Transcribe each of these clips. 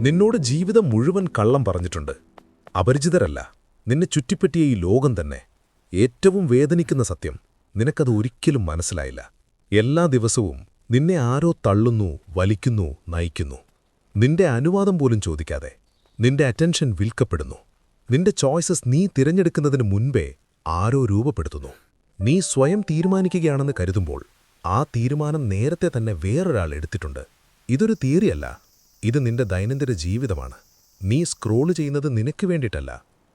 നിന്നോട് ജീവിതം മുഴുവൻ കള്ളം പറഞ്ഞിട്ടുണ്ട്. അപരിചിതരല്ല, നിന്നെ ചുറ്റിപ്പറ്റിയ ഈ ലോകം തന്നെ. ഏറ്റവും വേദനിക്കുന്ന സത്യം, നിനക്കത് ഒരിക്കലും മനസ്സിലായില്ല. എല്ലാ ദിവസവും നിന്നെ ആരോ തള്ളുന്നു, വലിക്കുന്നു, നയിക്കുന്നു. നിന്റെ അനുവാദം പോലും ചോദിക്കാതെ. നിന്റെ അറ്റൻഷൻ വിൽക്കപ്പെടുന്നു. നിന്റെ ചോയ്സസ് നീ തിരഞ്ഞെടുക്കുന്നതിന് മുൻപേ ആരോ രൂപപ്പെടുത്തുന്നു. നീ സ്വയം തീരുമാനിക്കുകയാണെന്ന് കരുതുമ്പോൾ ആ തീരുമാനം നേരത്തെ തന്നെ വേറൊരാൾ എടുത്തിട്ടുണ്ട്. ഇതൊരു തിയറിയല്ല, ഇത് നിന്റെ ദൈനംദിന ജീവിതമാണ്. നീ സ്ക്രോൾ ചെയ്യുന്നത് നിനക്ക് വേണ്ടിയിട്ടല്ല,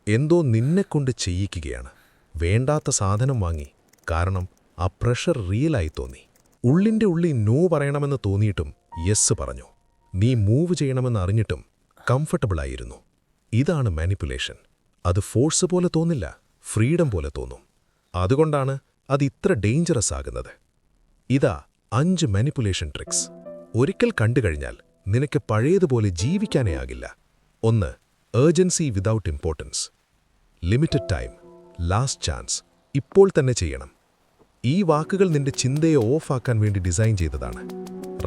എന്തോ നിന്നെക്കൊണ്ട് ചെയ്യിക്കുകയാണ്. വേണ്ടാത്ത സാധനം വാങ്ങി, കാരണം ആ പ്രഷർ റിയലായി തോന്നി. ഉള്ളിൻ്റെ ഉള്ളിൽ നോ പറയണമെന്ന് തോന്നിയിട്ടും യെസ് പറഞ്ഞു. നീ മൂവ് ചെയ്യണമെന്ന് അറിഞ്ഞിട്ടും കംഫർട്ടബിളായിരുന്നു. ഇതാണ് മാനിപ്പുലേഷൻ. അത് ഫോഴ്സ് പോലെ തോന്നില്ല, ഫ്രീഡം പോലെ തോന്നും. അതുകൊണ്ടാണ് അത് ഇത്ര ഡേഞ്ചറസ് ആകുന്നത്. ഇതാ 5 മാനിപ്പുലേഷൻ ട്രിക്സ്. ഒരിക്കൽ കണ്ടുകഴിഞ്ഞാൽ നിനക്ക് പഴയതുപോലെ ജീവിക്കാനേ ആകില്ല. 1. Urgency without importance. Limited time, last chance, ഇപ്പോൾ തന്നെ ചെയ്യണം. ഈ വാക്കുകൾ നിന്റെ ചിന്തയെ ഓഫാക്കാൻ വേണ്ടി ഡിസൈൻ ചെയ്തതാണ്.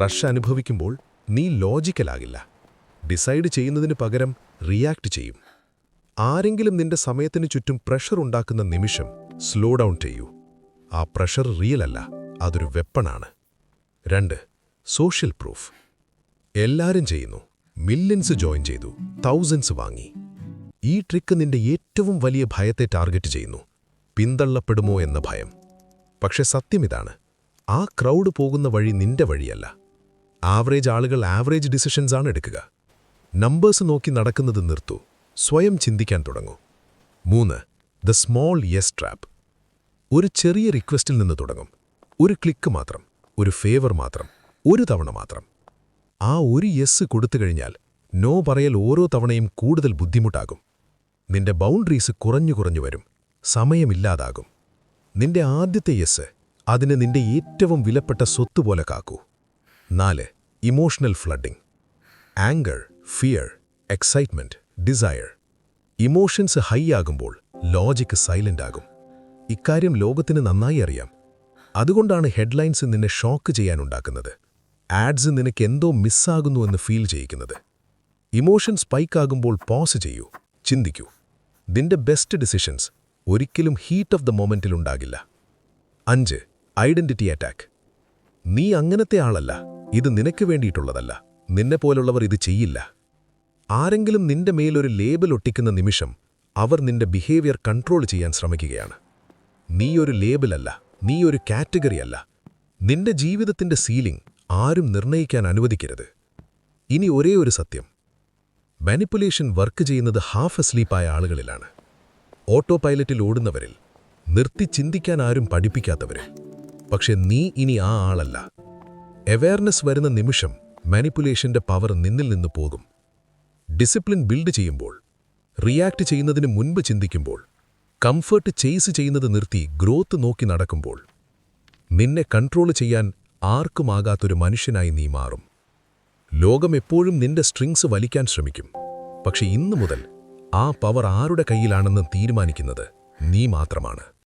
റഷ് അനുഭവിക്കുമ്പോൾ നീ ലോജിക്കലാകില്ല. ഡിസൈഡ് ചെയ്യുന്നതിന് പകരം റിയാക്ട് ചെയ്യും. ആരെങ്കിലും നിന്റെ സമയത്തിന് ചുറ്റും പ്രഷർ ഉണ്ടാക്കുന്ന നിമിഷം സ്ലോ ഡൗൺ ചെയ്യൂ. ആ പ്രഷർ റിയലല്ല, അതൊരു വെപ്പണാണ്. 2. Social proof. എല്ലാരും ചെയ്യുന്നു, മില്യൻസ് ജോയിൻ ചെയ്തു, തൗസൻഡ്സ് വാങ്ങി. ഈ ട്രിക്ക് നിന്റെ ഏറ്റവും വലിയ ഭയത്തെ ടാർഗറ്റ് ചെയ്യുന്നു, പിന്തള്ളപ്പെടുമോ എന്ന ഭയം. പക്ഷെ സത്യമിതാണ്, ആ ക്രൗഡ് പോകുന്ന വഴി നിന്റെ വഴിയല്ല. ആവറേജ് ആളുകൾ ആവറേജ് ഡിസിഷൻസ് ആണ് എടുക്കുക. നമ്പേഴ്സ് നോക്കി നടക്കുന്നത് നിർത്തൂ, സ്വയം ചിന്തിക്കാൻ തുടങ്ങൂ. 3. The small yes trap. ഒരു ചെറിയ റിക്വസ്റ്റിൽ നിന്ന് തുടങ്ങും. ഒരു ക്ലിക്ക് മാത്രം, ഒരു ഫേവർ മാത്രം, ഒരു തവണ മാത്രം. ആ ഒരു യെസ് കൊടുത്തു കഴിഞ്ഞാൽ നോ പറയൽ ഓരോ തവണയും കൂടുതൽ ബുദ്ധിമുട്ടാകും. നിന്റെ ബൗണ്ടറീസ് കുറഞ്ഞു വരും, സമയമില്ലാതാകും. നിന്റെ ആദ്യത്തെ യെസ് അതിന് നിന്റെ ഏറ്റവും വിലപ്പെട്ട സ്വത്തുപോലെ കാക്കൂ. 4. Emotional flooding. Anger, fear, excitement, desire. Emotions high ആകുമ്പോൾ ലോജിക്ക് സൈലന്റ് ആകും. ഇക്കാര്യം ലോകത്തിന് നന്നായി അറിയാം. അതുകൊണ്ടാണ് ഹെഡ്ലൈൻസ് നിന്നെ ഷോക്ക് ചെയ്യാനുണ്ടാക്കുന്നത്. ആഡ്സ് നിനക്ക് എന്തോ മിസ്സാകുന്നുവെന്ന് ഫീൽ ചെയ്യിക്കുന്നത്. ഇമോഷൻ സ്പൈക്കാകുമ്പോൾ പോസ് ചെയ്യൂ, ചിന്തിക്കൂ. നിന്റെ ബെസ്റ്റ് ഡിസിഷൻസ് ഒരിക്കലും ഹീറ്റ് ഓഫ് ദ മൊമെന്റിലുണ്ടാകില്ല. 5. Identity attack. നീ അങ്ങനത്തെ ആളല്ല, ഇത് നിനക്ക് വേണ്ടിയിട്ടുള്ളതല്ല, നിന്നെപ്പോലുള്ളവർ ഇത് ചെയ്യില്ല. ആരെങ്കിലും നിന്റെ മേലൊരു ലേബൽ ഒട്ടിക്കുന്ന നിമിഷം അവർ നിന്റെ ബിഹേവിയർ കൺട്രോൾ ചെയ്യാൻ ശ്രമിക്കുകയാണ്. നീ ഒരു ലേബലല്ല, നീ ഒരു കാറ്റഗറിയല്ല. നിന്റെ ജീവിതത്തിന്റെ സീലിംഗ് ആരും നിർണ്ണയിക്കാൻ അനുവദിക്കരുത്. ഇനി ഒരേ ഒരു സത്യം, മാനിപ്പുലേഷൻ വർക്ക് ചെയ്യുന്നത് ഹാഫ് അസ്ലീപ്പായ ആളുകളിലാണ്. ഓട്ടോ പൈലറ്റിൽ ഓടുന്നവരിൽ, നിർത്തി ചിന്തിക്കാൻ ആരും പഠിപ്പിക്കാത്തവരിൽ. പക്ഷെ നീ ഇനി ആ ആളല്ല. അവെയർനെസ് വരുന്ന നിമിഷം മാനിപ്പുലേഷന്റെ പവർ നിന്നിൽ നിന്ന് പോകും. ഡിസിപ്ലിൻ ബിൽഡ് ചെയ്യുമ്പോൾ, റിയാക്ട് ചെയ്യുന്നതിന് മുൻപ് ചിന്തിക്കുമ്പോൾ, കംഫർട്ട് ചേസ് ചെയ്യുന്നത് നിർത്തി ഗ്രോത്ത് നോക്കി നടക്കുമ്പോൾ, നിന്നെ കൺട്രോൾ ചെയ്യാൻ ആർക്കുമാകാത്തൊരു മനുഷ്യനായി നീ മാറും. ലോകം എപ്പോഴും നിന്റെ സ്ട്രിങ്സ് വലിക്കാൻ ശ്രമിക്കും. പക്ഷെ ഇന്നു മുതൽ ആ പവർ ആരുടെ കയ്യിലാണെന്ന് തീരുമാനിക്കുന്നത് നീ മാത്രമാണ്.